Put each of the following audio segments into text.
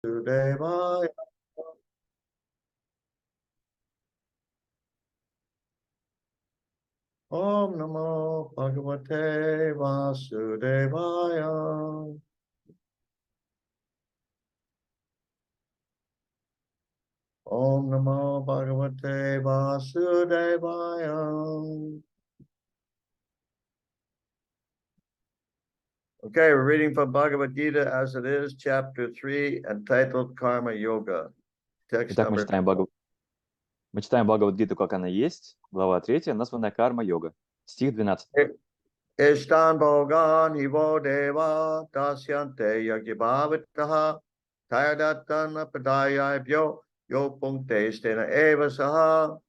Vasudevaya. Om Namo Bhagavate Vasudevaya. Om Namo Bhagavate Vasudevaya. Okay, we're reading from Bhagavad Gita as it is, chapter 3, entitled Karma Yoga. Text Итак, мы number. читаем Бхагавад-гиту, как она есть, глава 3, названная «Карма-йога», стих 12. Ishtan Bhogan Hivo Deva Dasyante Yagyabhavitaha Tayadatan Padayabhyo Yo Punkte Stena Eva Saha.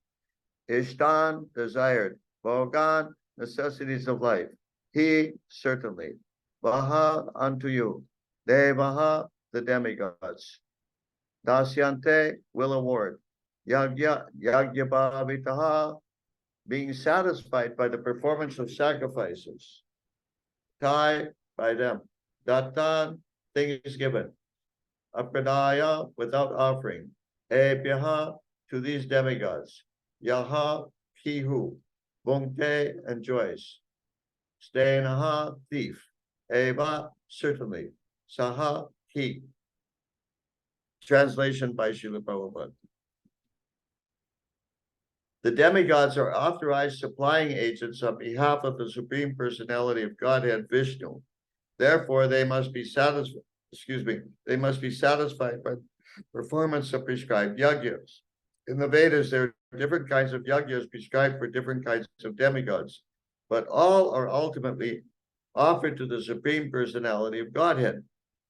Ishtan, desired. Bhogan, necessities of life. He, certainly. Vaha, unto you. Devaha, the demigods. Dasyante, will award. Yagyabhavitaha, being satisfied by the performance of sacrifices. Tai, by them. Datan, things given. Apradaya, without offering. Ebyaha, to these demigods. Yaha, he who. Bungte, enjoys. Stenaha, thief. Eva, certainly. Saha, he. Translation by Srila Prabhupada. The demigods are authorized supplying agents on behalf of the Supreme Personality of Godhead, Vishnu. Therefore, they must be satisfied. They must be satisfied by performance of prescribed yagyas. In the Vedas, there are different kinds of yagyas prescribed for different kinds of demigods, but all are ultimately offered to the Supreme Personality of Godhead.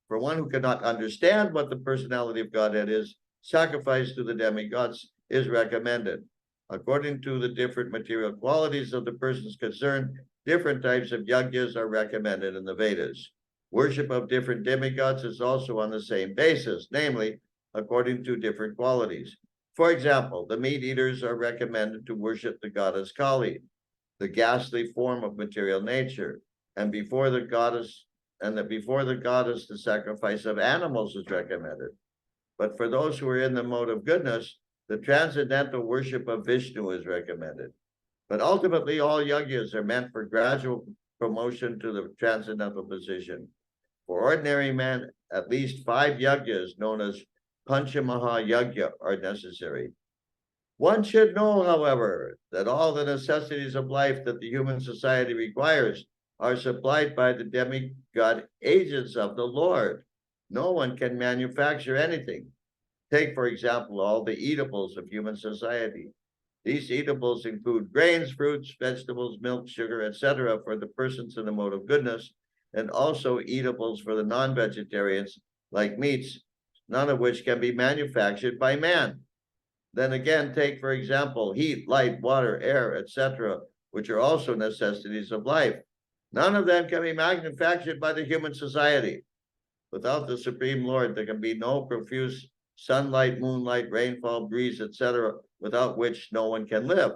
For one who cannot understand what the personality of Godhead is, sacrifice to the demigods is recommended. According to the different material qualities of the persons concerned, different types of yagyas are recommended in the Vedas. Worship of different demigods is also on the same basis, namely, according to different qualities. For example, the meat eaters are recommended to worship the goddess Kali, the ghastly form of material nature, and before the goddess, the sacrifice of animals is recommended. But for those who are in the mode of goodness, the transcendental worship of Vishnu is recommended. But ultimately, all yagyas are meant for gradual promotion to the transcendental position. For ordinary men, at least 5 yagyas, known as Panchamaha Yagya, are necessary. One should know, however, that all the necessities of life that the human society requires are supplied by the demigod agents of the Lord. No one can manufacture anything. Take, for example, all the eatables of human society. These eatables include grains, fruits, vegetables, milk, sugar, etc. for the persons in the mode of goodness, and also eatables for the non-vegetarians, like meats, none of which can be manufactured by man. Then again, take, for example, heat, light, water, air, etc., which are also necessities of life. None of them can be manufactured by the human society. Without the Supreme Lord, there can be no profuse sunlight, moonlight, rainfall, breeze, etc., without which no one can live.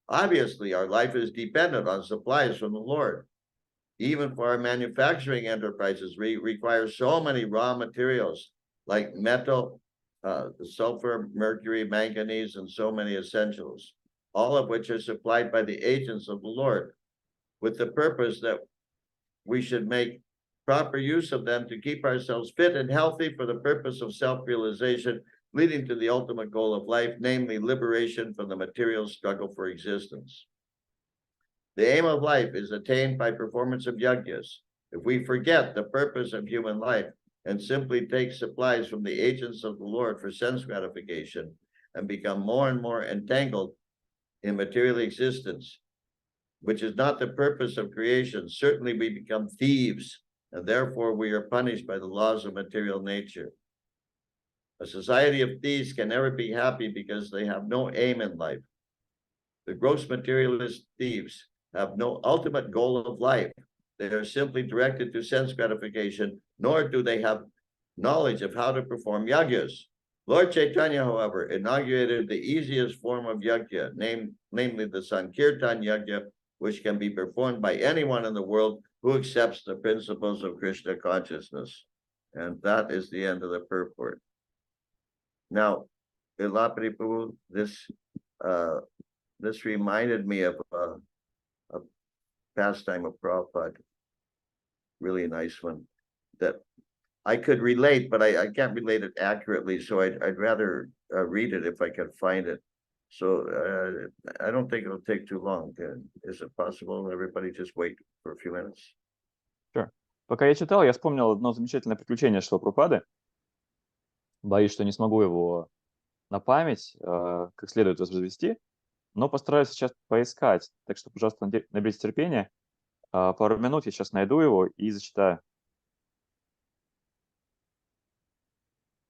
Obviously, our life is dependent on supplies from the Lord. Even for our manufacturing enterprises, we require so many raw materials like metal, sulfur, mercury, manganese, and so many essentials, all of which are supplied by the agents of the Lord, with the purpose that we should make proper use of them to keep ourselves fit and healthy for the purpose of self-realization, leading to the ultimate goal of life, namely liberation from the material struggle for existence. The aim of life is attained by performance of yagyas. If we forget the purpose of human life and simply take supplies from the agents of the Lord for sense gratification and become more and more entangled in material existence, which is not the purpose of creation, certainly we become thieves, and therefore we are punished by the laws of material nature. A society of thieves can never be happy because they have no aim in life. The gross materialist thieves have no ultimate goal of life. They are simply directed to sense gratification, nor do they have knowledge of how to perform yagyas. Lord Chaitanya, however, inaugurated the easiest form of yagya, namely the Sankirtan yagya, which can be performed by anyone in the world who accepts the principles of Krishna consciousness. And that is the end of the purport. Now, Ilapripu, this reminded me of a pastime of Prabhupada, really nice one, that I could relate, but I can't relate it accurately, so I'd rather read it if I can find it. So I don't think it'll take too long. Is it possible? Everybody just wait for a few minutes. Sure. Пока я читал, я вспомнил одно замечательное приключение Шрилы Прабхупады. Боюсь, что не смогу его на память как следует воспроизвести, но постараюсь сейчас поискать. Так что, пожалуйста, наберите терпения. Пару минут, я сейчас найду его и зачитаю.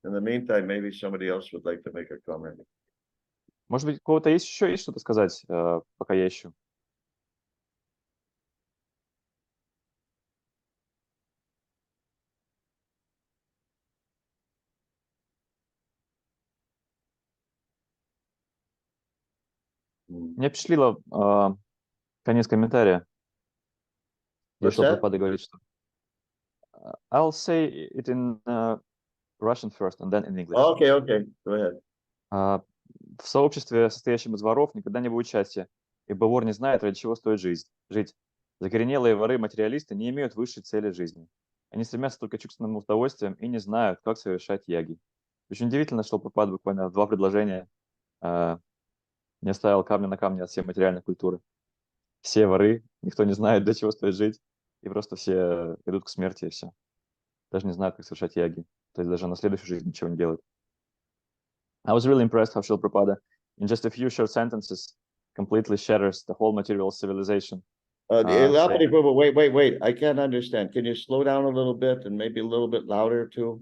In the meantime, maybe somebody else would like to make a comment. Может быть, у кого-то есть еще есть что-то сказать, пока я ищу? Мне пришло конец комментария, где What's Шрила that? Прабхупада говорит, что I'll say it in Russian first and then in English. Okay, go ahead. В сообществе, состоящем из воров, никогда не будет счастья, ибо вор не знает, ради чего стоит жить. Закоренелые воры-материалисты не имеют высшей цели жизни. Они стремятся только к чувственным удовольствиям и не знают, как совершать яги. Очень удивительно, что Прабхупада буквально в 2 предложения не оставил камня на камне от всей материальной культуры. Все воры, никто не знает, для чего стоит жить, и просто все идут к смерти, и все. Даже не знают, как совершать яги. То есть даже на следующую жизнь ничего не делают. I was really impressed how Srila Prabhupada, in just a few short sentences, completely shatters the whole material civilization. Wait. I can't understand. Can you slow down a little bit and maybe a little bit louder too?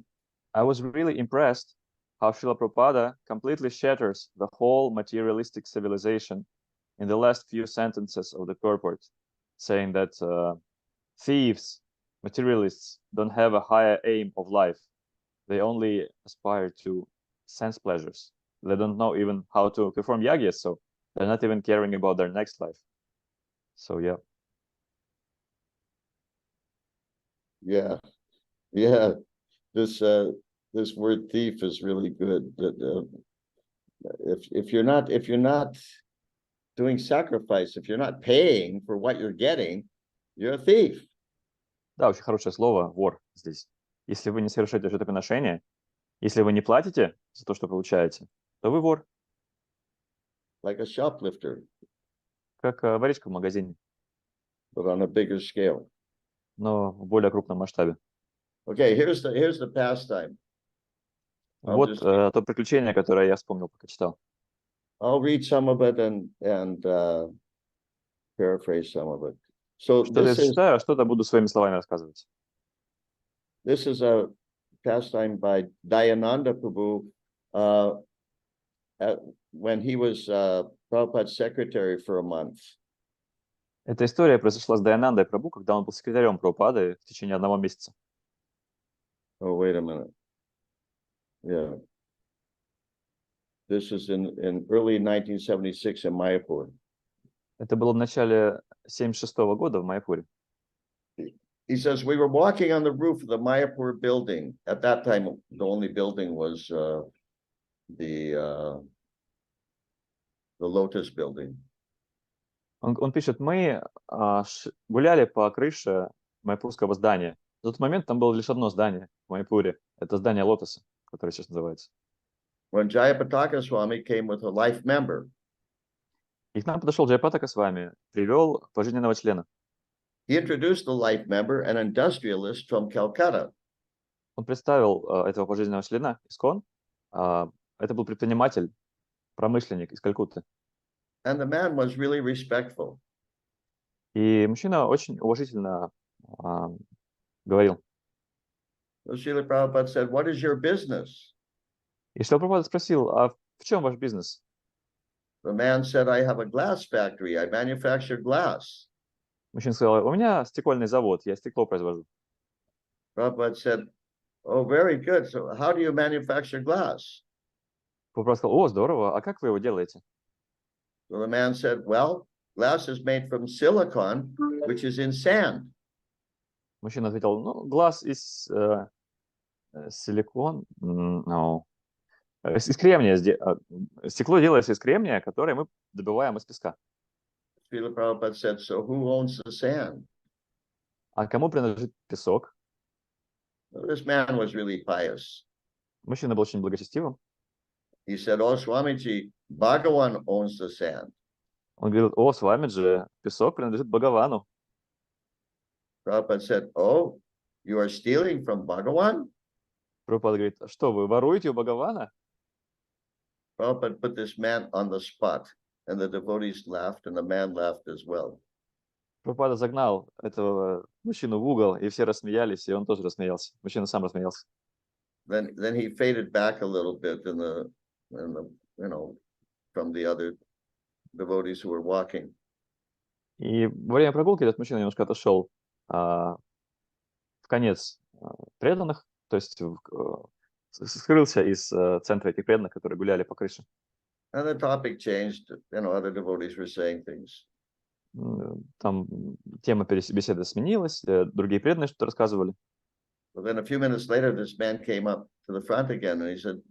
I was really impressed how Srila Prabhupada completely shatters the whole materialistic civilization in the last few sentences of the purport, saying that thieves, materialists, don't have a higher aim of life. They only aspire to sense pleasures. They don't know even how to perform yagyas, so they're not even caring about their next life. So yeah. Yeah. This word thief is really good. That if you're not doing sacrifice, if you're not paying for what you're getting, you're a thief. Да, очень хорошее слово вор здесь. Если вы не совершаете жертвоприношение, если вы не платите за то, что получаете, то вы вор. Like a shoplifter. Как воришка в магазине. But on a bigger scale. Но в более крупном масштабе. Okay, here's the pastime. Вот то приключение, которое я вспомнил, пока читал. I'll read some of it and paraphrase some of it. So что-то я читаю, а что-то буду своими словами рассказывать. This is a pastime by Dayananda Prabhu when he was Prabhupada's secretary for a month. Эта история произошла с Дайанандой Прабху, когда он был секретарем Прабхупады в течение 1 месяца. Oh, wait a minute. Yeah. This is in early 1976 in Mayapur. Это было в начале 76 года в Майяпуре. He says, we were walking on the roof of the Mayapur building. At that time, the only building was the Lotus building. Он пишет, мы гуляли по крыше майяпурского здания. В тот момент там было лишь одно здание в Майяпуре. Это здание Лотоса, которое сейчас называется. When Jayapataka Swami came with a life member. И к нам подошел Джайапатака Свами, привел пожизненного члена. He introduced the life member, an industrialist from Calcutta. Он представил этого пожизненного члена ИСККОН. Это был предприниматель, промышленник из Калькутты. And the man was really respectful. И мужчина очень уважительно говорил. So Srila Prabhupada said, what is your business? И Шрила Прабхупада спросил, а в чем ваш бизнес? The man said, I have a glass factory. I manufacture glass. Мужчина сказал, у меня стекольный завод, я стекло произвожу. Prabhupada said, oh, very good. So how do you manufacture glass? Прабхупада сказал, о, здорово, а как вы его делаете? So the man said, well, glass is made from silicon, which is in sand. Мужчина ответил, ну, глаз из Силикон? No. Из кремния. Стекло делается из кремния, которое мы добываем из песка. Srila Prabhupada said, so who owns the sand? А кому принадлежит песок? Well, this man was really pious. Мужчина был очень благочестивым. He said, oh, Swamiji, Bhagavan owns the sand. Он говорил: о, Свамиджи, песок принадлежит Бхагавану. Prabhupada said, oh, you are stealing from Bhagavan? Прабхупада говорит: а что, вы воруете у Бхагавана? Prabhupada put this man on the spot, and the devotees laughed, and the man laughed as well. Прабхупада загнал этого мужчину в угол, и все рассмеялись, и он тоже рассмеялся. Мужчина сам рассмеялся. Then he faded back a little bit in the from the other devotees who were walking. И во время прогулки этот мужчина немножко отошел в конец преданных, то есть скрылся из центра этих преданных, которые гуляли по крыше. And the topic changed. Other devotees were saying things. Там тема беседы сменилась, другие преданные что-то рассказывали. But then a few minutes later, this man came up to the front again, and he said,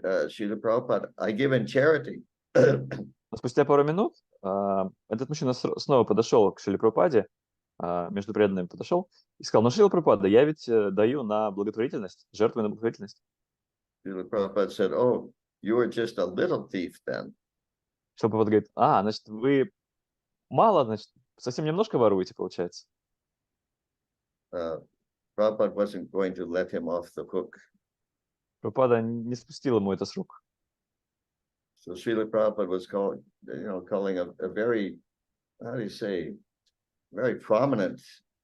Srila Prabhupada, I give in charity. Но спустя пару минут этот мужчина снова подошел к Шриле Прабхупаде, между преданными подошел и сказал: ну, Шрила Прабхупада, я ведь даю на благотворительность, жертвую на благотворительность. Srila Prabhupada said, oh, you are just a little thief then. Шрила Прабхупада говорит: значит, вы мало, значит, совсем немножко воруете, получается. Prabhupada wasn't going to let him off the hook. Прабхупада не спустил ему это с рук. So Srila Prabhupada was calling a very, how do you say, very prominent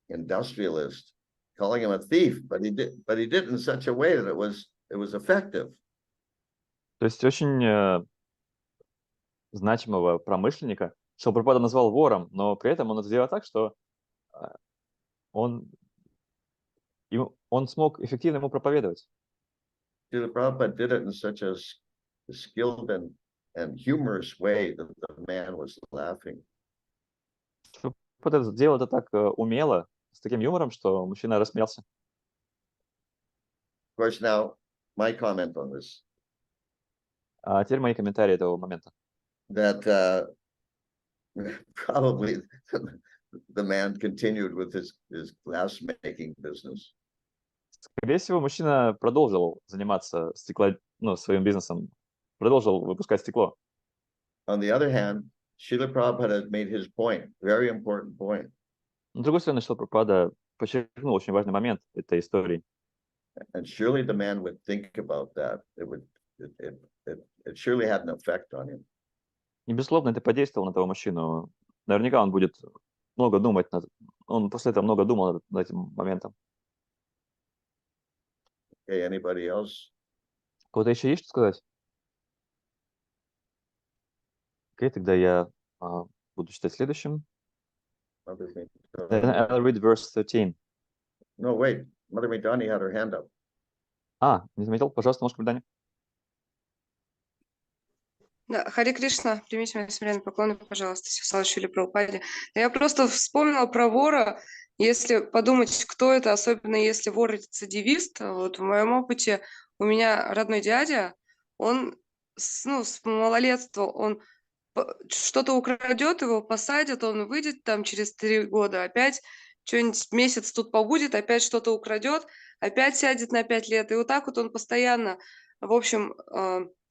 industrialist, calling him a thief, but he did in such a way that it was effective. То есть очень значимого промышленника Шрила Прабхупада назвал вором, но при этом он это сделал так, что он смог эффективно ему проповедовать. Srila Prabhupada did it in such a skilled and humorous way that the man was laughing. Прабхупада сделал это так умело, с таким юмором, что мужчина рассмеялся. Of course, now my comment on this. А теперь мои комментарии этого момента. That probably the man continued with his glass making business. Скорее всего, мужчина продолжил заниматься своим бизнесом, продолжил выпускать стекло. On the other hand, Srila Prabhupada has made his point, very important point. Но, с другой стороны, Шрила Прабхупада подчеркнул очень важный момент этой истории. And surely the man would think about that. It surely had an effect on him. И, безусловно, это подействовало на того мужчину. Наверняка он будет много думать, он после этого много думал над этим моментом. Okay, anybody else? У кого-то еще есть что сказать? Окей, тогда я буду читать следующим. Then I'll read verse 13. No, wait. Mother Midani had her hand up. Не заметил? Пожалуйста, ножку Дани. Да, Харе Кришна, примите мои смиренные поклоны, пожалуйста, слава Шриле Прабхупаде. Я просто вспомнила про вора, если подумать, кто это, особенно если вор рецидивист. Вот в моем опыте у меня родной дядя, он с малолетства, он что-то украдет, его посадят, он выйдет там через 3 года, опять что-нибудь месяц тут побудет, опять что-то украдет, опять сядет на 5 лет. И вот так вот он постоянно, в общем,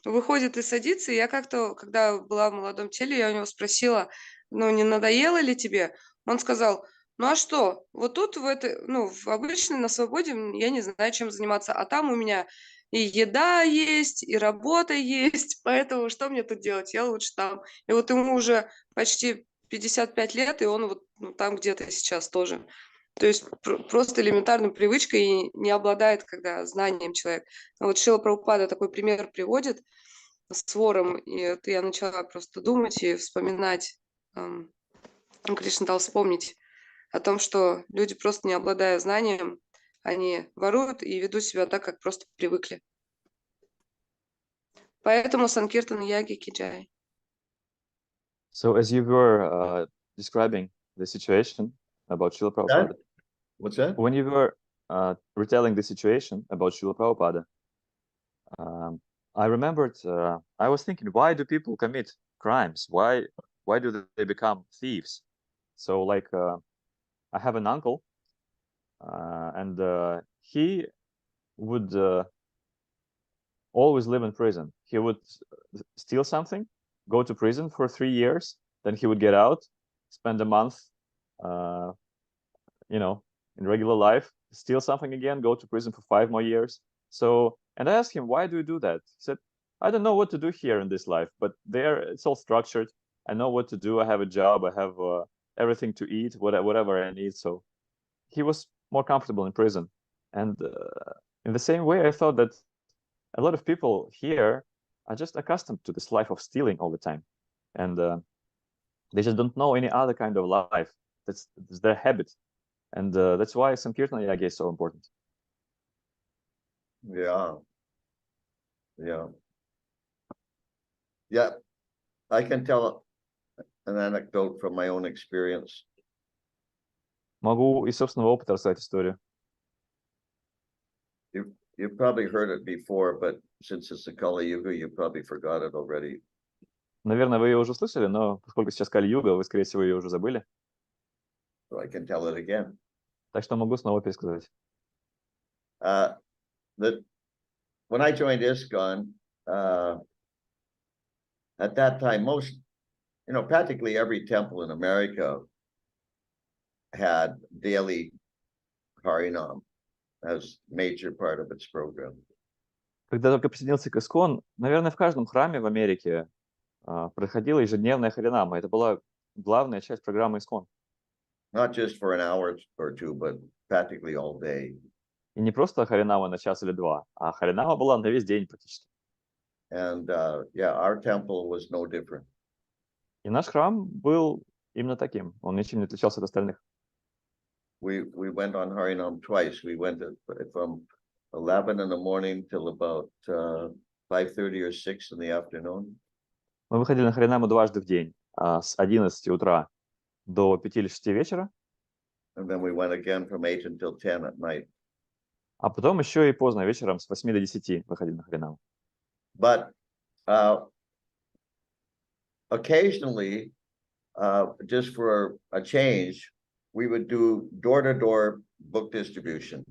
выходит и садится. И я как-то, когда была в молодом теле, я у него спросила, не надоело ли тебе? Он сказал: ну а что, вот тут в обычной на свободе я не знаю, чем заниматься, а там у меня и еда есть, и работа есть, поэтому что мне тут делать? Я лучше там. И вот ему уже почти 55 лет, и он вот там где-то сейчас тоже. То есть просто элементарной привычкой и не обладает, когда знанием человек. Вот Шрила Прабхупада такой пример приводит с вором, и это я начала просто думать и вспоминать. Кришна дал вспомнить о том, что люди, просто не обладая знанием, они воруют и ведут себя так, как просто привыкли. Поэтому Санкиртан Яги Киджай. So as you were describing the situation about Srila Prabhupada, What's that? when you were retelling the situation about Srila Prabhupada, I remembered, I was thinking, why do people commit crimes? Why do they become thieves? So like, I have an uncle, and he would always live in prison. He would steal something, go to prison for 3 years, then he would get out, spend a month, in regular life, steal something again, go to prison for 5 more years. So, and I asked him, why do you do that? He said, I don't know what to do here in this life, but there it's all structured. I know what to do. I have a job. I have everything to eat, whatever I need. So he was more comfortable in prison. And in the same way, I thought that a lot of people here are just accustomed to this life of stealing all the time. And they just don't know any other kind of life. That's their habit. And that's why Sankirtan, I guess, is so important. Yeah. Yeah. Yeah. I can tell an anecdote from my own experience. Могу из собственного опыта рассказать историю. You've probably heard it before, but since it's the Kali Yuga, you probably forgot it already. Наверное, вы ее уже слышали, но поскольку сейчас Кали-юга, вы, скорее всего, ее уже забыли. So I can tell it again. Так что могу снова пересказать. That when I joined ISKCON, at that time, practically every temple in America had daily Harinam as major part of its program. Когда только присоединился к ИСККОН, наверное, в каждом храме в Америке проходила ежедневная харинама. Это была главная часть программы ИСККОН. Not just for an hour or two, but practically all day. И не просто харинама на час или два, а харинама была на весь день практически. And our temple was no different. И наш храм был именно таким. Он ничем не отличался от остальных. We went on Harinam twice. We went from 11 in the morning till about 5:30 or 6 in the afternoon. Мы выходили на харинаму дважды в день, с 11 утра до 5 или 6 вечера. And then we went again from 8 until 10 at night. А потом еще и поздно вечером с 8 до 10 выходили на харинаму. But occasionally, just for a change, we would do door-to-door book distribution.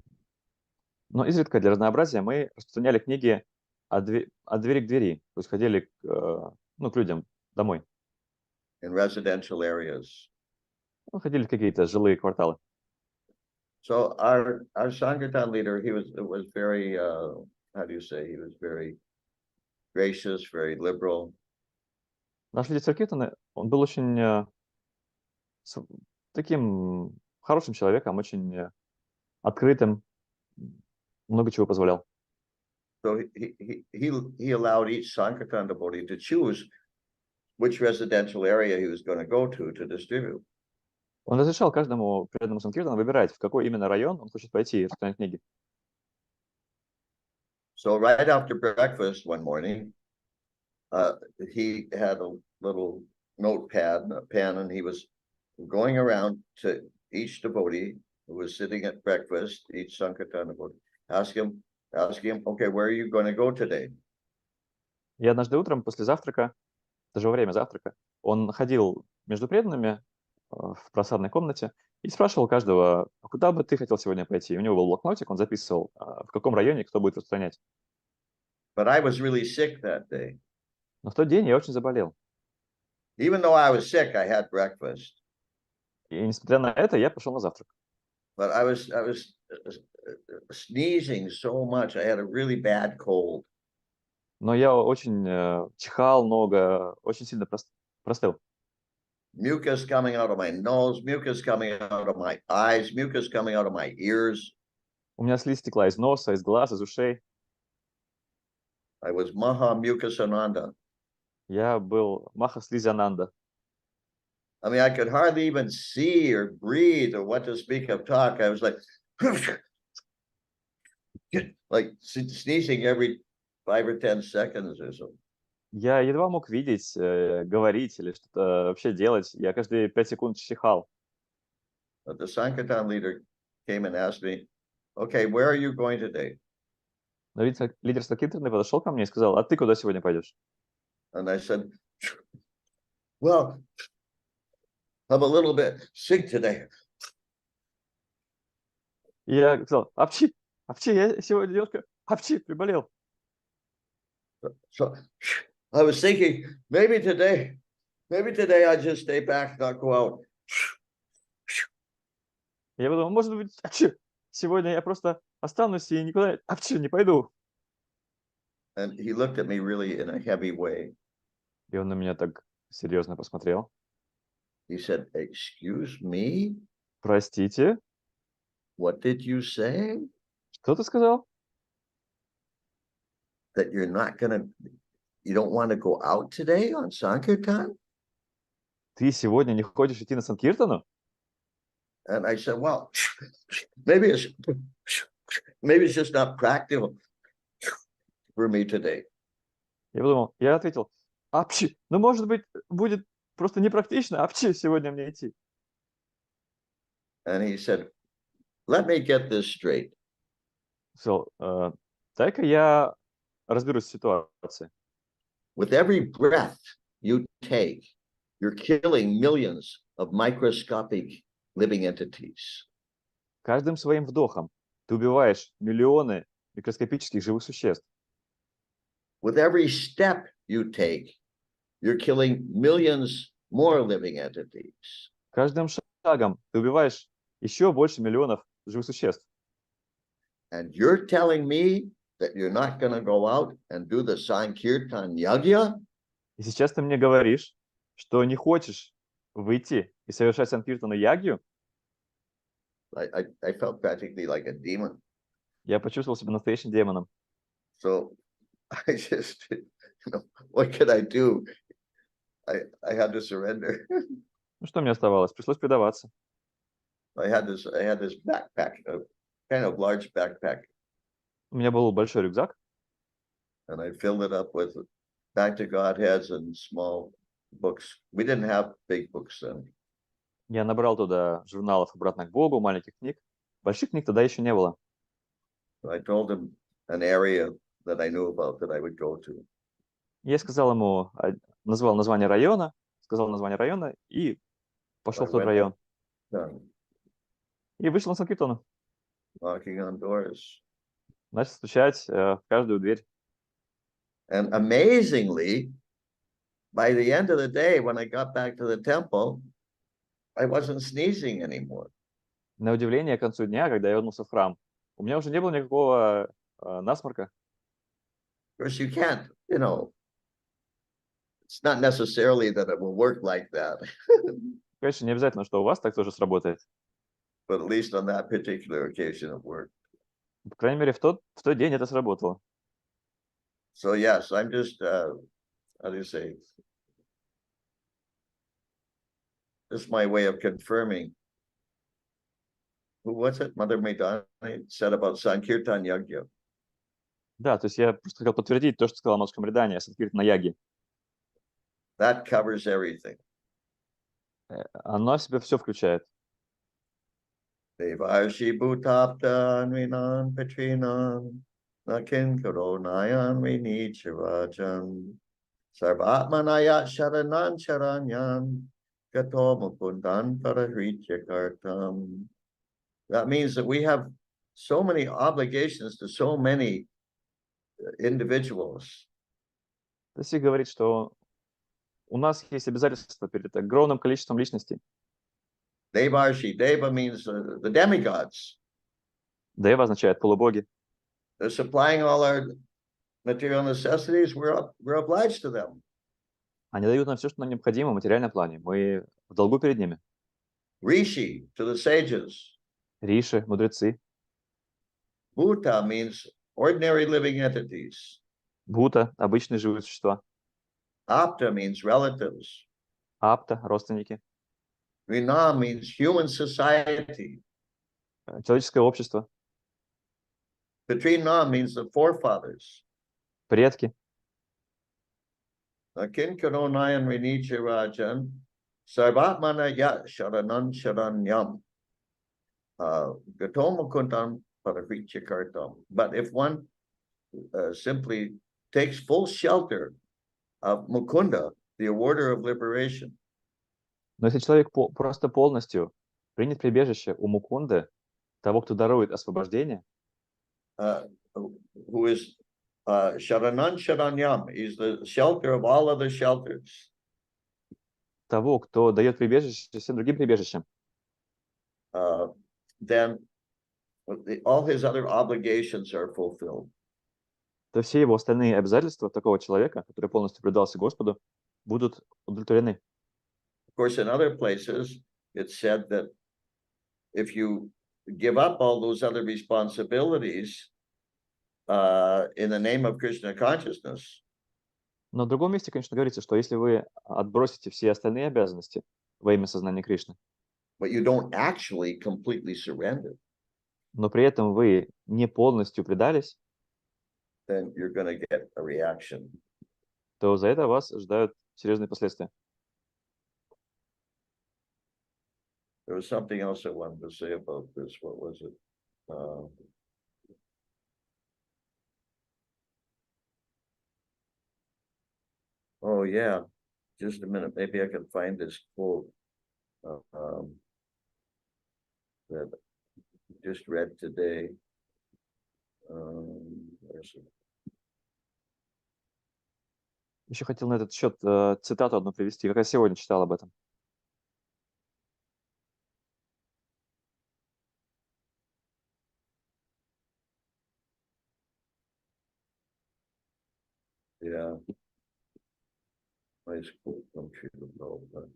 Но изредка для разнообразия мы распространяли книги от двери к двери, то есть ходили к людям домой. In residential areas. Ходили в какие-то жилые кварталы. So our Sankirtan leader, he was very, how do you say, he was very gracious, very liberal. Наш лидер Санкиртаны, он был очень таким хорошим человеком, очень открытым, много чего позволял. So he allowed each Sankirtan devotee to choose which residential area he was going to go to distribute. Он разрешал каждому преданному Санкиртану выбирать, в какой именно район он хочет пойти и распространять книги. So right after breakfast one morning, he had a little notepad, a pen, and he was going around to each devotee who was sitting at breakfast, each Sankirtan devotee, ask him, okay, where are you going to go today? И однажды утром после завтрака, даже во время завтрака, он ходил между преданными в просадной комнате и спрашивал каждого, куда бы ты хотел сегодня пойти. У него был блокнотик, он записывал, в каком районе кто будет распространять. But I was really sick that day. Но в тот день я очень заболел. Even though I was sick, I had breakfast. И несмотря на это, я пошел на завтрак. But I was sneezing so much. I had a really bad cold. Но я очень чихал много, очень сильно простыл. Mucus coming out of my nose, mucus coming out of my eyes, mucus coming out of my ears. У меня слизь текла из носа, из глаз, из ушей. I was Maha Mucusananda. Я был Маха Слизянанда. I mean, I could hardly even see or breathe or what to speak of talk. I was like sneezing every 5 or 10 seconds or so. Я едва мог видеть, говорить или что-то вообще делать. Я каждые 5 секунд чихал. But the Sankirtan leader came and asked me, okay, where are you going today? Но лидер Сакиртаны подошел ко мне и сказал: а ты куда сегодня пойдешь? And I said, well, I'm a little bit sick today. И я сказал: апчи, я сегодня немножко приболел. So I was thinking, maybe today I just stay back, not go out. Я подумал, может быть, сегодня я просто останусь и никуда не пойду. And he looked at me really in a heavy way. И он на меня так серьезно посмотрел. He said, excuse me, Простите, what did you say? что ты сказал? That you don't want to go out today on Sankirtan? Ты сегодня не хочешь идти на Санкиртану? And I said, well, maybe it's just not practical for me today. Я ответил: ну, может быть, будет просто непрактично, сегодня мне идти. And he said, let me get this straight. Сказал: дай-ка я разберусь в ситуации. With every breath you take, you're killing millions of microscopic living entities. Каждым своим вдохом ты убиваешь миллионы микроскопических живых существ. With every step you take, you're killing millions more living entities. Каждым шагом ты убиваешь еще больше миллионов живых существ. And you're telling me that you're not going to go out and do the Sankirtan Yagya? И сейчас ты мне говоришь, что не хочешь выйти и совершать Санкиртану Ягью? I felt practically like a demon. Я почувствовал себя настоящим демоном. So I just, what could I do? I had to surrender. Ну, что мне оставалось? Пришлось предаваться. I had this backpack, a kind of large backpack, У меня был большой рюкзак, and I filled it up with Back to Godheads and small books. We didn't have big books then. я набрал туда журналов «Обратно к Богу», маленьких книг. Больших книг тогда еще не было. I told him an area that I knew about that I would go to. Я сказал ему, назвал название района, и пошел в тот район. И вышел на Санкиртану. Knocking on doors. Начал стучать в каждую дверь. And amazingly, by the end of the day, when I got back to the temple, I wasn't sneezing anymore. На удивление, к концу дня, когда я вернулся в храм, у меня уже не было никакого насморка. Of course, you can't, it's not necessarily that it will work like that. Конечно, не обязательно, что у вас так тоже сработает. But at least on that particular occasion it worked. По крайней мере, в тот день это сработало. So yes, I'm just, how do you say? This is my way of confirming. Who was it? Mother Maidana said about Sankirtan Yagya. Да, то есть я просто хотел подтвердить то, что сказала Матушка Мриданья о Санкиртана Яге. That covers everything. Оно в себя все включает. Devarshi Bhutapta Anvinan Petrinan Nakin Koronayan Vinichirajan Sarvatmanaya Sharanan Sharanyan Gato Mukundan Parahrityakartam. That means that we have so many obligations to so many individuals. То есть и говорит, что у нас есть обязательства перед огромным количеством личностей. Devarshi, Deva means the demigods. Дева означает полубоги. They're supplying all our material necessities. We're obliged to them. Они дают нам все, что нам необходимо в материальном плане. Мы в долгу перед ними. Rishi, to the sages. Риши, мудрецы. Bhuta means ordinary living entities. Бхута, обычные живые существа. Apta means relatives. Апта, родственники. Rina means human society. Человеческое общество. Petrina means the forefathers. Предки. Kinkaronayan Rinicha Rajan. Sarvatmana Yat Sharanan Sharanyam. Gatomakuntam But if one simply takes full shelter of Mukunda, the awarder of liberation, Но если человек просто полностью принят прибежище у Мукунды, того, кто дарует освобождение, who is Sharanan Sharanyam, is the shelter of all other shelters, того, кто дает прибежище всем другим прибежищам, then all his other obligations are fulfilled. то все его остальные обязательства такого человека, который полностью предался Господу, будут удовлетворены. Of course, in other places, it's said that if you give up all those other responsibilities in the name of Krishna consciousness, Но в другом месте, конечно, говорится, что если вы отбросите все остальные обязанности во имя сознания Кришны, but you don't actually completely surrender, но при этом вы не полностью предались, then you're going to get a reaction. то за это вас ждают серьезные последствия. There was something else I wanted to say about this. What was it? Oh, yeah. Just a minute. Maybe I can find this quote that I just read today. Where's it? Еще хотел на этот счет цитату одну привести. Как раз сегодня читал об этом. Yeah. Nice quote from Srila Prabhupada.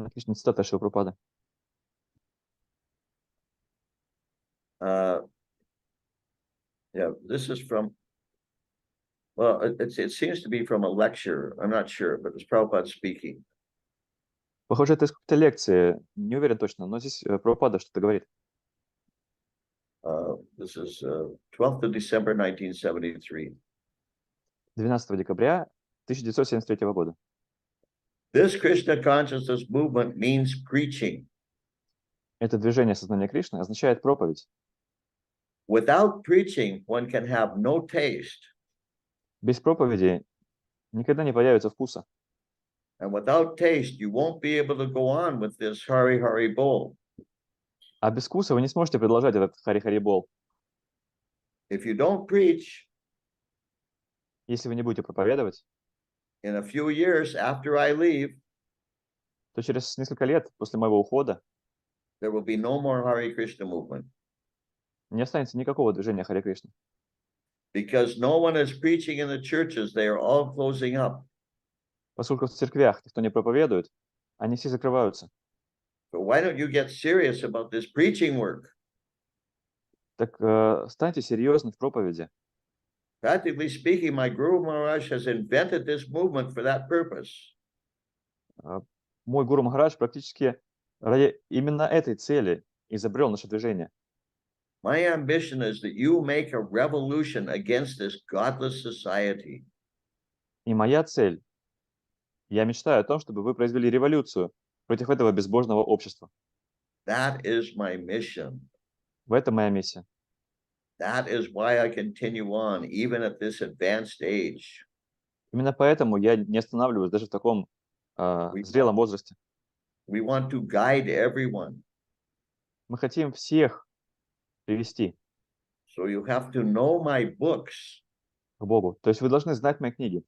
Отличная цитата Шрилы Прабхупады. Yeah, this is from, well, it seems to be from a lecture. I'm not sure, but it's Prabhupada speaking. Похоже, это из какой-то лекции. Не уверен точно, но здесь Прабхупада что-то говорит. This is 12th of December, 1973. 12 декабря 1973 года. This Krishna consciousness movement means preaching. Это движение сознания Кришны означает проповедь. Without preaching, one can have no taste. Без проповеди никогда не появится вкуса. And without taste, you won't be able to go on with this Hari Hari Bol. А без вкуса вы не сможете продолжать этот Хари-Хари Бол. If you don't preach, Если вы не будете проповедовать, in a few years after I leave, то через несколько лет после моего ухода there will be no more Hare Krishna movement. не останется никакого движения Хари Кришны. Because no one is preaching in the churches, they are all closing up. Поскольку в церквях никто не проповедует, они все закрываются. So why don't you get serious about this preaching work? Так станьте серьезны в проповеди. Practically speaking, my Guru Maharaj has invented this movement for that purpose. Мой Гуру Махарадж практически ради именно этой цели изобрел наше движение. My ambition is that you make a revolution against this godless society. И моя цель, я мечтаю о том, чтобы вы произвели революцию против этого безбожного общества. That is my mission. В этом моя миссия. That is why I continue on, even at this advanced age. Именно поэтому я не останавливаюсь даже в таком зрелом возрасте. We want to guide everyone. Мы хотим всех привести So you have to know my books. к Богу. То есть вы должны знать мои книги.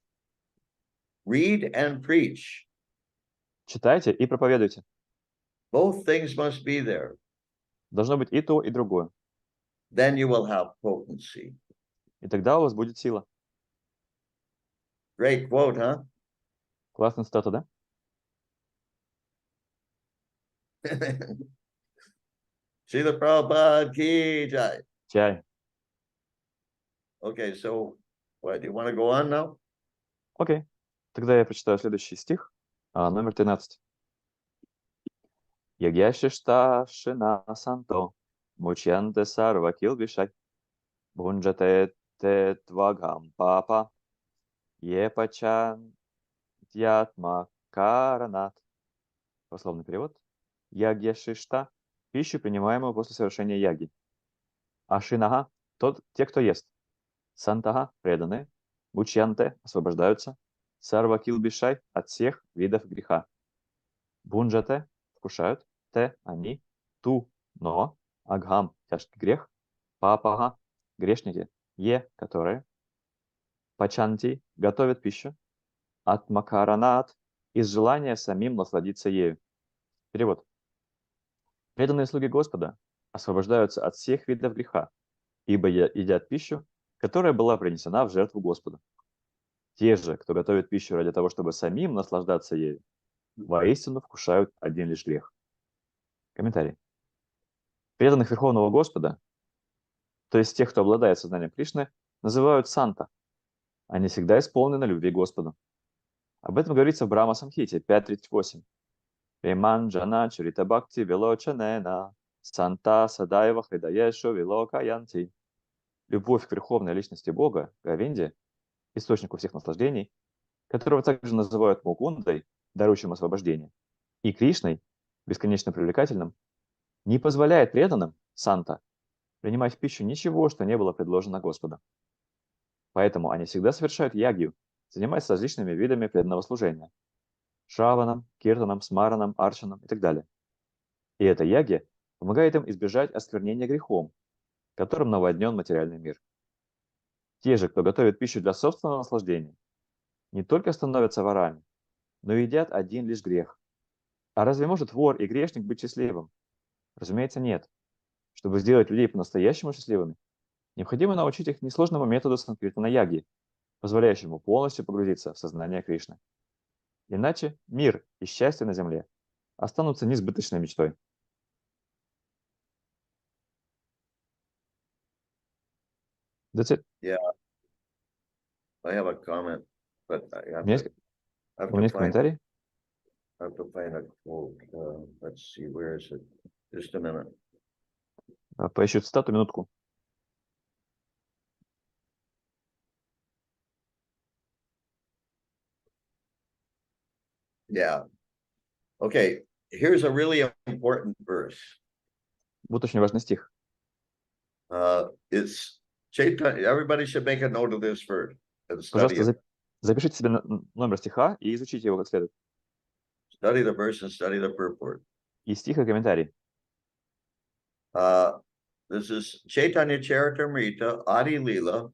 Read and preach. Читайте и проповедуйте. Both things must be there. Должно быть и то, и другое. Then you will have potency. И тогда у вас будет сила. Great quote, huh? Классная цитата, да? Srila Prabhupada ki jai. Чай. Okay, so what, do you want to go on now? Окей. Тогда я прочитаю следующий стих, номер 13. Ягьяшишта шина санто, мучьянте сарва килбишай, бунджате те твагам папа, епачан дьятма каранат. Пословный перевод. Ягьяшишта – пищу, принимаемую после совершения яги. Ашинага – те, кто ест. Сантага – преданные. Бучьянте – освобождаются. Сарва килбишай – от всех видов греха. Бунджате – вкушают. Те – они. Ту – но. Агхам – тяжкий грех. Папага – грешники. Е – которые. Пачанти – готовят пищу. Атмакаранат – из желания самим насладиться ею. Перевод. Преданные слуги Господа освобождаются от всех видов греха, ибо едят пищу, которая была принесена в жертву Господу. Те же, кто готовит пищу ради того, чтобы самим наслаждаться ею, воистину вкушают один лишь грех. Комментарий. Преданных Верховного Господа, то есть тех, кто обладает сознанием Кришны, называют санта. Они всегда исполнены любви к Господу. Об этом говорится в Брахма Самхите 5.38. Пеман джана чурита бхакти велочанена санта садаева хридаешу велокаянти. Любовь к Верховной Личности Бога, Говинде, источнику всех наслаждений, которого также называют Мукундой, дарующим освобождение, и Кришной, бесконечно привлекательным, не позволяет преданным, санта, принимать в пищу ничего, что не было предложено Господом. Поэтому они всегда совершают ягью, занимаясь различными видами преданного служения – шраваном, киртаном, смараном, арчаном и так далее. И эта ягья помогает им избежать осквернения грехом, которым наводнен материальный мир. Те же, кто готовит пищу для собственного наслаждения, не только становятся ворами, но и едят один лишь грех. А разве может вор и грешник быть счастливым? Разумеется, нет. Чтобы сделать людей по-настоящему счастливыми, необходимо научить их несложному методу санкиртана яги, позволяющему полностью погрузиться в сознание Кришны. Иначе мир и счастье на земле останутся несбыточной мечтой. That's it. Yeah, I have a comment, but I У меня есть, have у меня to есть find комментарий. a quote. Let's see, where is it? Just a minute. Поищу цитату, минутку. Yeah. Okay, here's a really important verse. Вот очень важный стих. It's Chaitanya. Everybody should make a note of this verse and study Пожалуйста, it. запишите себе номер стиха и изучите его как следует. Study the verse and study the purport. И стих, и комментарий. This is Chaitanya Charitamrita, Adi Leela,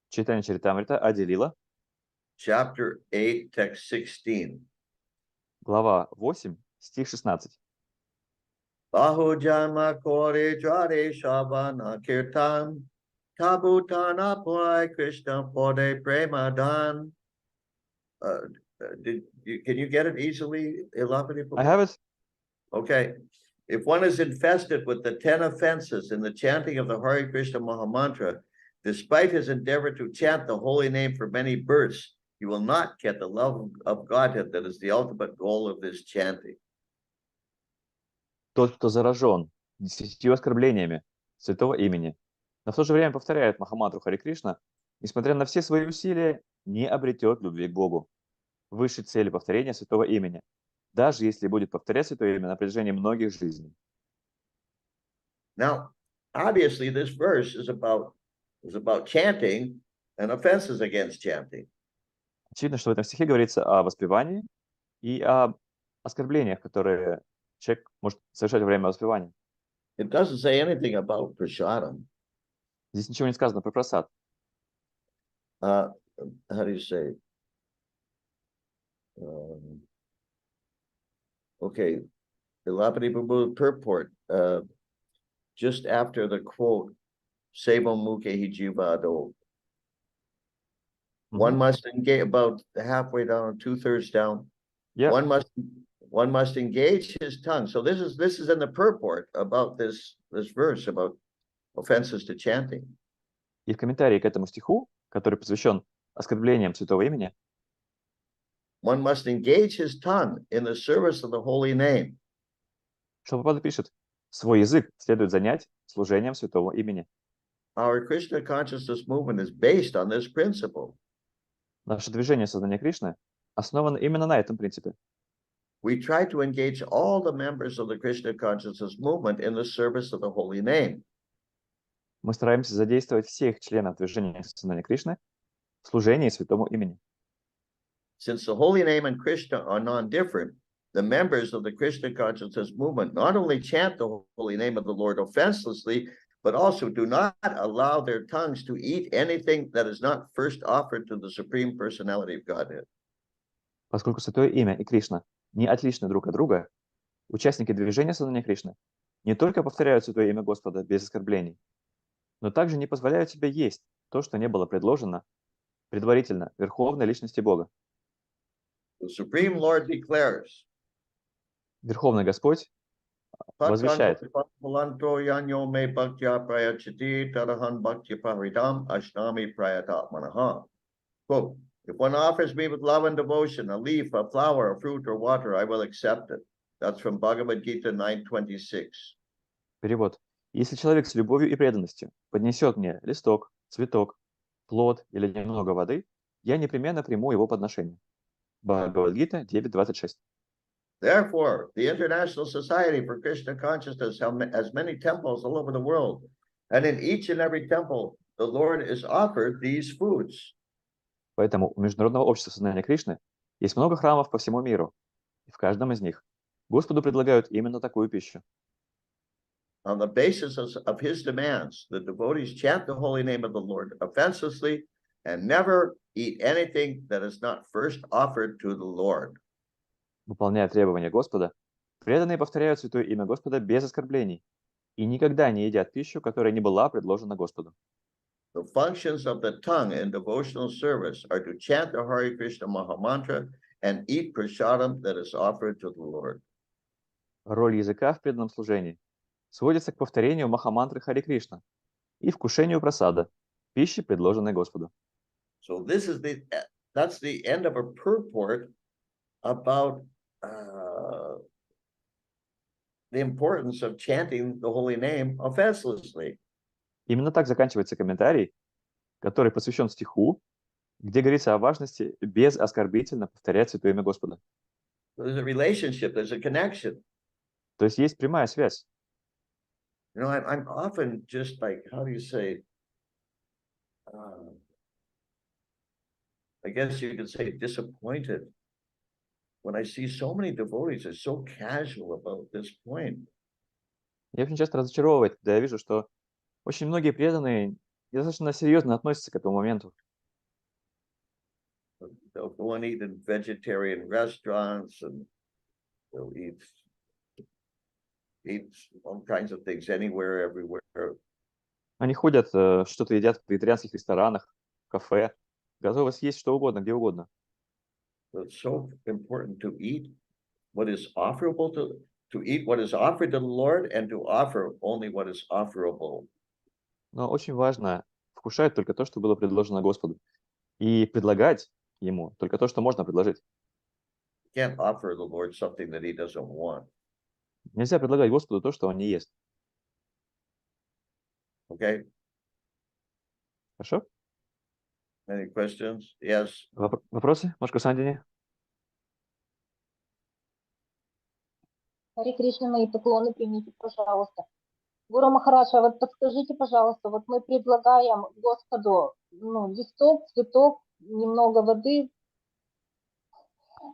Читание Чаритамрита, Ади Лила, chapter 8, text 16. глава 8, стих 16. Bahu janma kore jare shabana kirtan, tabutana poi Krishna pode premadan. Can you get it easily, Elapati? I have it. Okay. If one is infested with the 10 offenses in the chanting of the Hare Krishna Mahamantra, despite his endeavor to chant the holy name for many births, he will not get the love of Godhead that is the ultimate goal of this chanting. Тот, кто заражен 10 оскорблениями святого имени, но в то же время повторяет Махамантру Харе Кришна, несмотря на все свои усилия, не обретет любви к Богу. Высшей цели повторения святого имени, даже если будет повторять святое имя на протяжении многих жизней. Now, obviously, this verse is about chanting and offenses against chanting. Очевидно, что в этом стихе говорится о воспевании и о оскорблениях, которые человек может совершать во время воспевания. It doesn't say anything about prasadam. Здесь ничего не сказано про просад. How do you say? Okay, the Lapadi Prabhu purport, just after the quote, Sevam Mukhe Hijivado. One must engage about halfway down, 2/3 down. Yeah. One must engage his tongue. So this is in the purport about this verse about offenses to chanting. И в комментарии к этому стиху, который посвящен оскорблениям святого имени, one must engage his tongue in the service of the holy name. Шилпрапада пишет, свой язык следует занять служением святого имени. Our Krishna consciousness movement is based on this principle. Наше движение сознания Кришны основано именно на этом принципе. We try to engage all the members of the Krishna consciousness movement in the service of the holy name. Мы стараемся задействовать всех членов движения сознания Кришны в служении святому имени. Since the holy name and Krishna are non-different, the members of the Krishna consciousness movement not only chant the holy name of the Lord offenselessly, but also do not allow their tongues to eat anything that is not first offered to the Supreme Personality of Godhead. Поскольку святое имя и Кришна не отличны друг от друга, участники движения сознания Кришны не только повторяют святое имя Господа без оскорблений, но также не позволяют себе есть то, что не было предложено предварительно Верховной Личности Бога. The Supreme Lord declares, Верховный Господь возвещает: quote, if one offers me with love and devotion a leaf, a flower, a fruit, or water, I will accept it. That's from Bhagavad Gita 9:26. Перевод. Если человек с любовью и преданностью поднесет мне листок, цветок, плод или немного воды, я непременно приму его подношение. Бхагавад-гита 9.26. Therefore, the International Society for Krishna Consciousness has many temples all over the world, and in each and every temple, the Lord is offered these foods. Поэтому у Международного общества сознания Кришны есть много храмов по всему миру, и в каждом из них Господу предлагают именно такую пищу. On the basis of his demands, the devotees chant the holy name of the Lord offenselessly and never eat anything that is not first offered to the Lord. Выполняя требования Господа, преданные повторяют святое имя Господа без оскорблений и никогда не едят пищу, которая не была предложена Господу. The functions of the tongue in devotional service are to chant the Hare Krishna Mahamantra and eat prasadam that is offered to the Lord. Роль языка в преданном служении сводится к повторению Махамантры Харе Кришна и вкушению прасада, пищи, предложенной Господу. So that's the end of a purport about the importance of chanting the holy name offenselessly. Именно так заканчивается комментарий, который посвящен стиху, где говорится о важности безоскорбительно повторять святое имя Господа. There's a relationship, there's a connection. То есть есть прямая связь. You know, I'm often just like, how do you say, I guess you could say disappointed when I see so many devotees are so casual about this point. Я очень часто разочаровывает, когда я вижу, что очень многие преданные достаточно серьезно относятся к этому моменту. They'll go and eat in vegetarian restaurants and they'll eat all kinds of things anywhere, everywhere. Они ходят, что-то едят в вегетарианских ресторанах, в кафе, готовы съесть что угодно, где угодно. So it's so important to eat what is offerable to eat what is offered to the Lord and to offer only what is offerable. Но очень важно вкушать только то, что было предложено Господу, и предлагать Ему только то, что можно предложить. You can't offer the Lord something that he doesn't want. Нельзя предлагать Господу то, что Он не ест. Okay? Хорошо? Any questions? Yes. Вопросы? Машка Сандини? Харе Кришна, мои поклоны примите, пожалуйста. Гуру Махараджа, вот подскажите, пожалуйста, вот мы предлагаем Господу, листок, цветок, немного воды,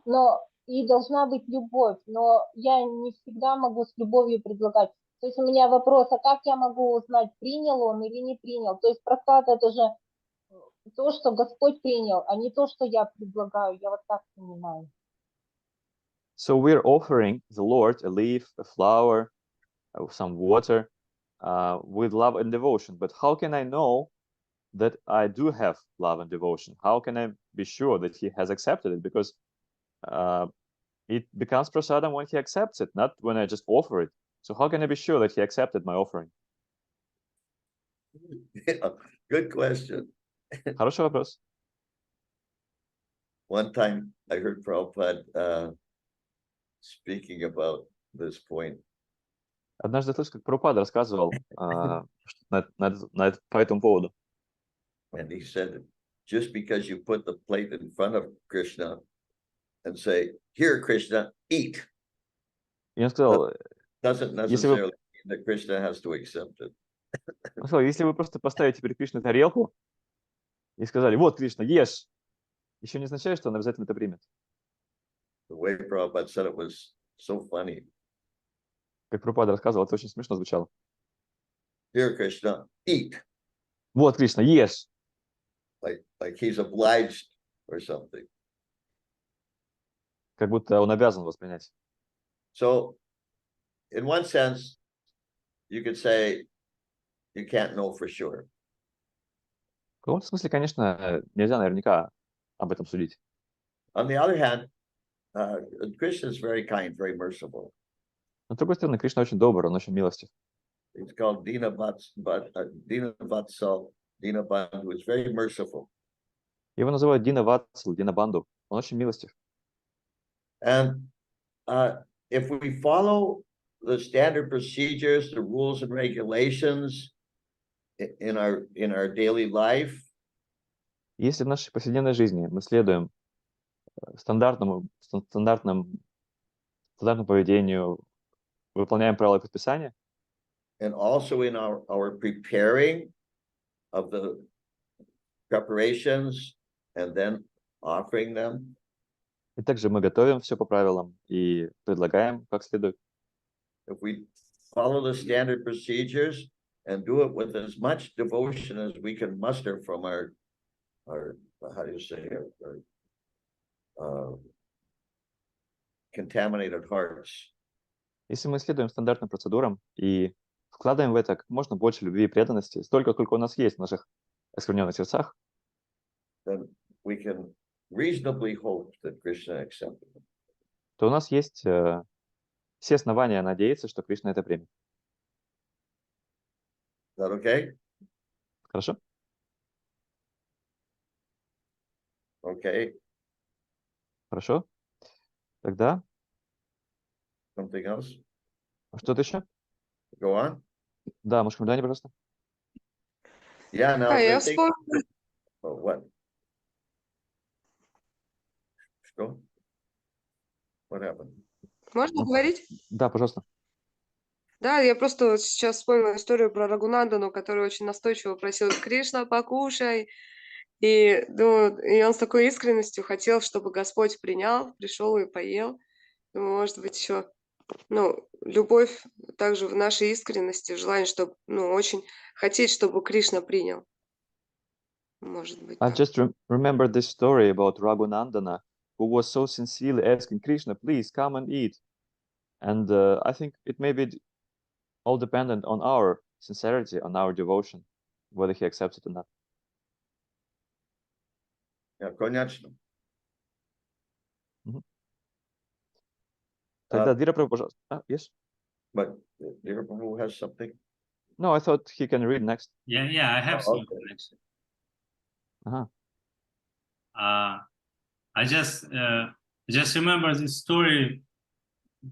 но и должна быть любовь, но я не всегда могу с любовью предлагать. То есть у меня вопрос, а как я могу узнать, принял он или не принял? То есть просад это же то, что Господь принял, а не то, что я предлагаю. Я вот так понимаю. So we're offering the Lord a leaf, a flower, some water, with love and devotion. But how can I know that I do have love and devotion? How can I be sure that He has accepted it? Because it becomes prasadam when He accepts it, not when I just offer it. So how can I be sure that He accepted my offering? Yeah, good question. Хороший вопрос. One time I heard Prabhupada speaking about this point. Однажды слышал, как Прабхупада рассказывал по этому поводу. And he said, just because you put the plate in front of Krishna and say, here, Krishna, eat. И он сказал, Doesn't necessarily mean that Krishna has to accept it. Он сказал, если вы просто поставите перед Кришной тарелку и сказали, вот, Кришна, ешь, еще не означает, что он обязательно это примет. The way Prabhupada said it was so funny. Как Прабхупада рассказывал, это очень смешно звучало. Here, Krishna, eat, Вот, Кришна, ешь. like he's obliged or something. Как будто он обязан воспринять. So, in one sense, you could say you can't know for sure. В каком-то смысле, конечно, нельзя наверняка об этом судить. On the other hand, Krishna is very kind, very merciful. Но, с другой стороны, Кришна очень добр, он очень милостив. He's called Dina Vatsal, Dina Bandhu. Is very merciful. Его называют Дина Ватсал, Дина Банду. Он очень милостив. And if we follow the standard procedures, the rules and regulations in our daily life, Если в нашей повседневной жизни мы следуем стандартному поведению, выполняем правила и предписания, and also in our preparing of the preparations and then offering them, и также мы готовим все по правилам и предлагаем как следует. if we follow the standard procedures and do it with as much devotion as we can muster from our how do you say it, contaminated hearts, Если мы следуем стандартным процедурам и вкладываем в это как можно больше любви и преданности, столько, сколько у нас есть в наших оскверненных сердцах, then we can reasonably hope that Krishna accepted them. то у нас есть все основания надеяться, что Кришна это примет. Is that okay? Хорошо? Okay. Хорошо? Тогда Something else? что-то еще? Go on. Да, мушка, Дани, пожалуйста. Yeah, now Я the thing. вспомнила. Oh, what? Что? What happened? Можно говорить? Да, пожалуйста. Да, я просто вот сейчас вспомнила историю про Рагунандану, который очень настойчиво просил: Кришна, покушай. И, думаю, и он с такой искренностью хотел, чтобы Господь принял, пришел и поел. Думаю, может быть, еще, любовь также в нашей искренности, в желании, чтобы, очень хотеть, чтобы Кришна принял. Может быть, I так. just remember this story about Raghunandana, who was so sincerely asking Krishna, please come and eat. And I think it may be all dependent on our sincerity, on our devotion, whether he accepts it or not. Yeah, конечно. Тогда Дира Прабhu, пожалуйста. Yes? But Dear Prabhu has something. No, I thought he can read next. Yeah, I have Oh, something okay. actually. Uh-huh. I just remember this story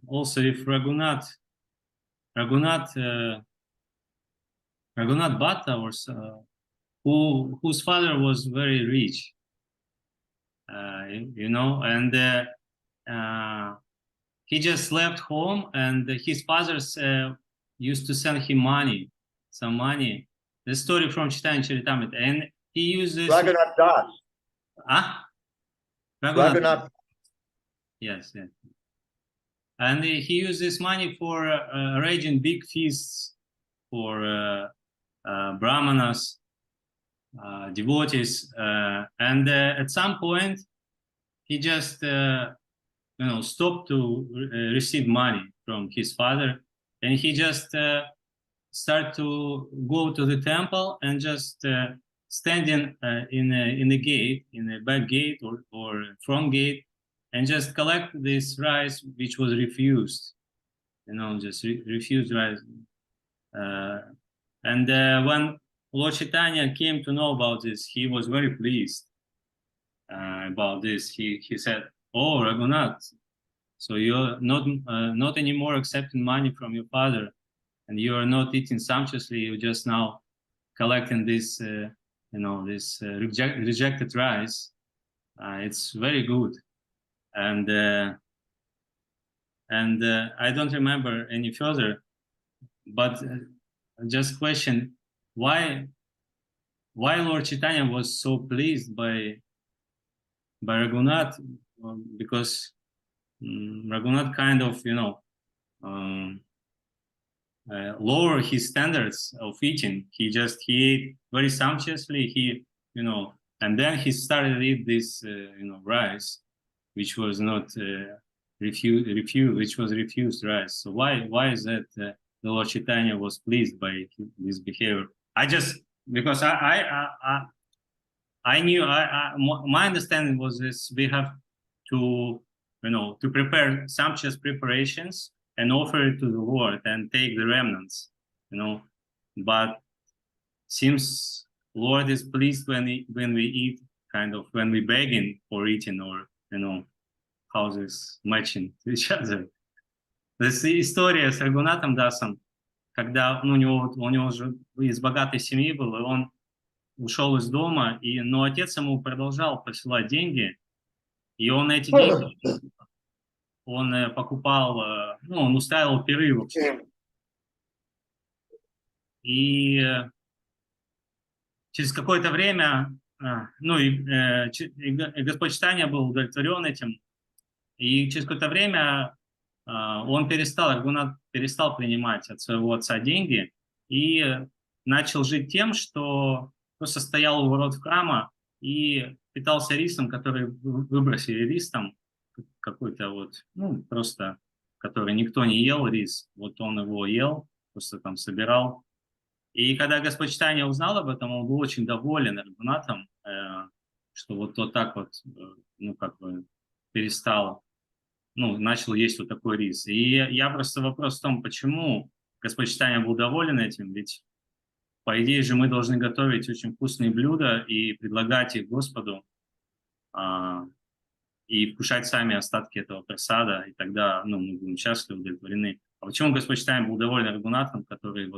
also with Raghunath Bhatta, or whose father was very rich, and he just left home, and his father used to send him some money. The story from Chaitanya Charitamrita, and he uses Raghunath Das. Raghunath. Yes. And he used this money for arranging big feasts for brahmanas, devotees, and at some point he just stopped to receive money from his father, and he just started to go to the temple and just standing in the gate, in the back gate or front gate, and just collect this rice which was refused, just refused rice. And when Lord Chaitanya came to know about this, he was very pleased about this. He said, "Oh, Raghunath, so you're not anymore accepting money from your father, and you are not eating sumptuously. You're just now collecting this, rejected rice. It's very good." And I don't remember any further, but just question why Lord Chaitanya was so pleased by Raghunath, because Raghunath kind of, lower his standards of eating. He ate very sumptuously. And then he started to eat this, rice, which was not refused rice. So why is that the Lord Chaitanya was pleased by this behavior? Because I knew my understanding was this: we have to prepare sumptuous preparations and offer it to the Lord and take the remnants, but seems Lord is pleased when we eat, kind of when we begging for eating, or houses matching to each other. История с Рагунатом Дасом, когда у него же из богатой семьи был, и он ушел из дома, но отец ему продолжал присылать деньги, и он эти деньги он покупал, он устраивал пиры вообще. И через какое-то время, Господь Читания был удовлетворен этим, и через какое-то время Рагунат перестал принимать от своего отца деньги и начал жить тем, что просто стоял у ворот храма и питался рисом, который выбросили рис там, какой-то просто, который никто не ел, рис. Вот он его ел, просто там собирал. И когда Господь Читания узнал об этом, он был очень доволен Рагунатом, что вот так вот, перестал, начал есть вот такой рис. И я просто вопрос в том, почему Господь Читания был доволен этим, ведь по идее же мы должны готовить очень вкусные блюда и предлагать их Господу, и вкушать сами остатки этого просада, и тогда мы будем счастливы, удовлетворены. А почему Господь Читания был доволен Рагунатом, который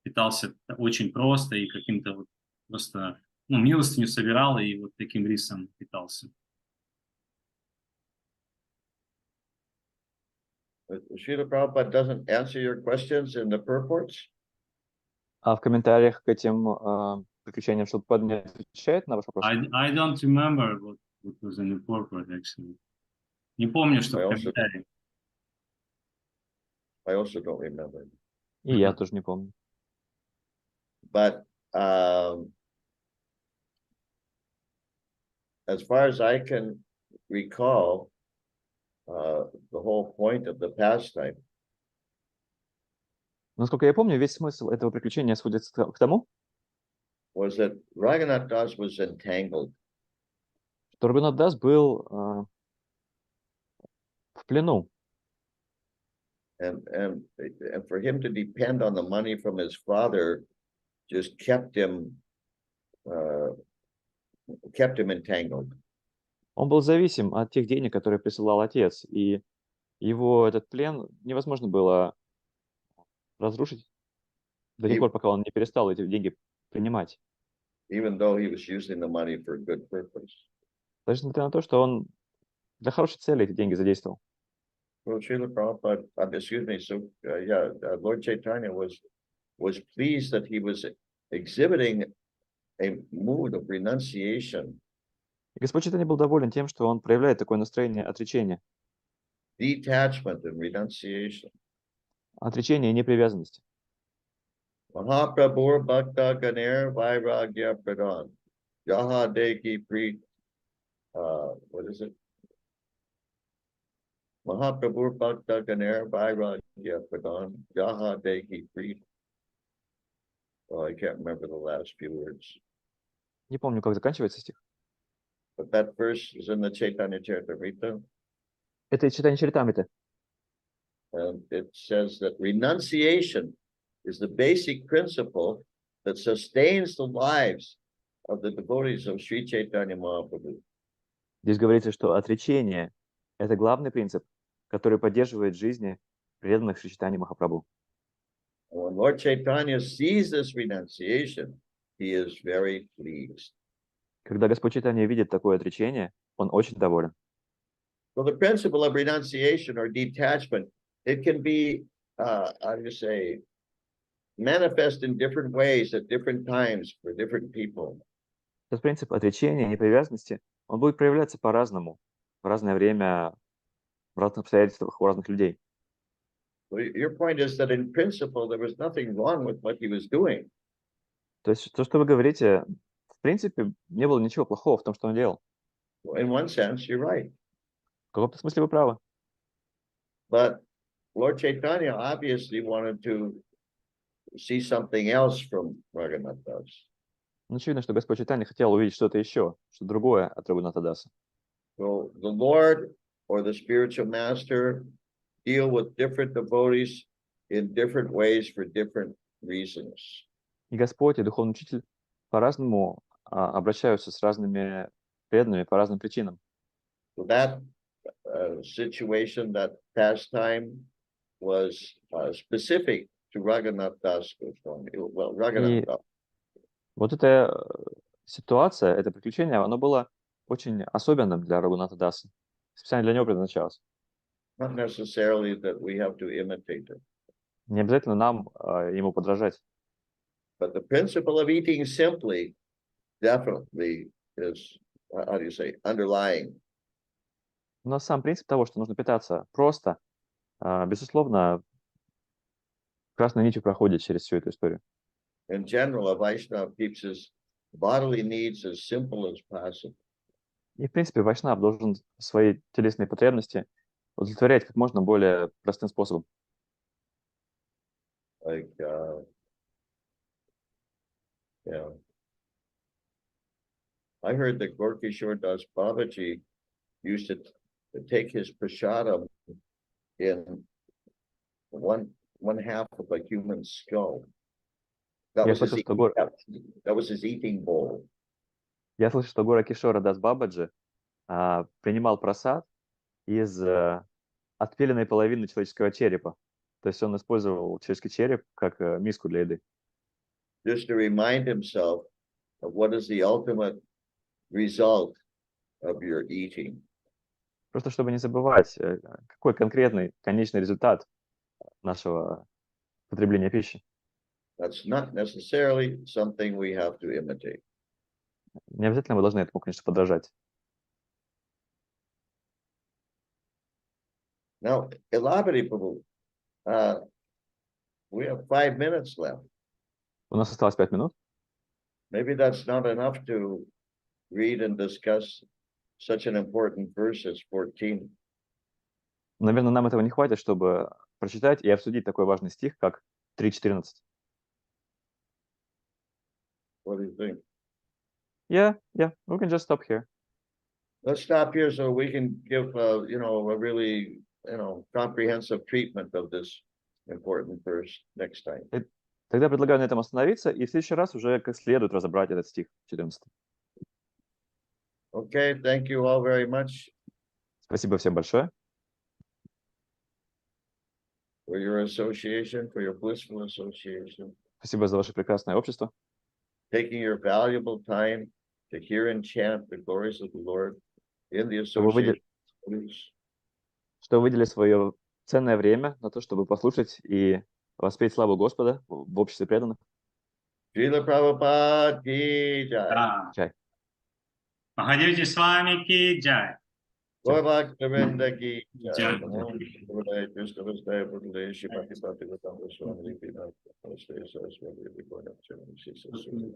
питался очень просто и каким-то просто милостыню собирал и таким рисом питался? Srila Prabhupada doesn't answer your questions in the purports? А в комментариях к этим приключениям Шрилпрапада не отвечает на ваш вопрос? I don't remember what was in the purport, actually. Не помню, что в комментариях. I also don't remember. И я тоже не помню. But as far as I can recall, the whole point of the pastime. Насколько я помню, весь смысл этого приключения сводится к тому, Was that Raghunath Das was entangled. что Рагунат Дас был в плену. And for him to depend on the money from his father just kept him entangled. Он был зависим от тех денег, которые присылал отец, и его этот плен невозможно было разрушить до тех пор, пока он не перестал эти деньги принимать. Even though he was using the money for a good purpose. Даже несмотря на то, что он для хорошей цели эти деньги задействовал. Well, Srila Prabhupada, Lord Chaitanya was pleased that he was exhibiting a mood of renunciation. И Господь Чайтанья был доволен тем, что он проявляет такое настроение отречения. Detachment and renunciation. Отречения и непривязанности. Mahaprabhur Bhakta Ganer Vairagya Pradhan. Jaha Deki Preet. What is it? Mahaprabhur Bhakta Ganer Vairagya Pradhan. Jaha Deki Preet. Well, I can't remember the last few words. Не помню, как заканчивается стих. But that verse is in the Chaitanya Charitamrita. Это из Чайтанья Чаритамриты. And it says that renunciation is the basic principle that sustains the lives of the devotees of Sri Chaitanya Mahaprabhu. Здесь говорится, что отречение – это главный принцип, который поддерживает жизни преданных Шри Чайтаньи Махапрабху. And when Lord Chaitanya sees this renunciation, he is very pleased. Когда Господь Чайтанья видит такое отречение, он очень доволен. So the principle of renunciation or detachment, it can be, how do you say, manifest in different ways at different times for different people. Этот принцип отречения, непривязанности, он будет проявляться по-разному, в разное время, в разных обстоятельствах у разных людей. Your point is that in principle, there was nothing wrong with what he was doing. То есть то, что вы говорите, в принципе, не было ничего плохого в том, что он делал. In one sense, you're right. В каком-то смысле вы правы. But Lord Chaitanya obviously wanted to see something else from Raghunath Das. Но очевидно, что Господь Чайтанья хотел увидеть что-то еще, что другое от Рагунатха Даса. So the Lord or the spiritual master deal with different devotees in different ways for different reasons. И Господь, и Духовный Учитель по-разному обращаются с разными преданными по разным причинам. So that situation, that pastime was specific to Raghunath Das Goswami. Well, Raghunath Das. Вот эта ситуация, это приключение, оно было очень особенным для Рагуната Даса. Специально для него предназначалось. Not necessarily that we have to imitate it. Не обязательно нам ему подражать. But the principle of eating simply definitely is, how do you say, underlying. Но сам принцип того, что нужно питаться просто, безусловно, красной нитью проходит через всю эту историю. In general, a Vaishnava keeps his bodily needs as simple as possible. И, в принципе, вайшнав должен свои телесные потребности удовлетворять как можно более простым способом. Like, yeah. I heard that Gorkishore Das Babaji used to take his prasadam in one half of a human skull. That Я was his слышал, что that was his eating bowl. Я слышал, что Гора Кишора Дас Бабаджи принимал просад из отпиленной половины человеческого черепа. То есть он использовал человеческий череп как миску для еды. Just to remind himself of what is the ultimate result of your eating. Просто чтобы не забывать, какой конкретный конечный результат нашего потребления пищи. That's not necessarily something we have to imitate. Не обязательно мы должны этому, конечно, подражать. Now, elaborate, we have 5 minutes left. У нас осталось 5 минут. Maybe that's not enough to read and discuss such an important verse as 14. Наверное, нам этого не хватит, чтобы прочитать и обсудить такой важный стих, как 3.14. What do you think? Yeah, we can just stop here. Let's stop here so we can give, a really, comprehensive treatment of this important verse next time. Тогда предлагаю на этом остановиться и в следующий раз уже как следует разобрать этот стих 14. Okay, thank you all very much Спасибо всем большое for your association, for your blissful association, спасибо за ваше прекрасное общество, taking your valuable time to hear and chant the glories of the Lord in the что вы association. выделили свое ценное время на то, чтобы послушать и воспеть славу Господа в обществе преданных. Srila Prabhupada ki jai. Ah, Чай. Mahadevji Swami ki jai. Gaur Bhaktivinoda ki jai. Jai. Namo Gurudaya Krishna Vasudaya Bhutale Shrimati Bhaktivedanta Swami Vinaya Namaste Saraswati Vigoda Charani Sisa Surya.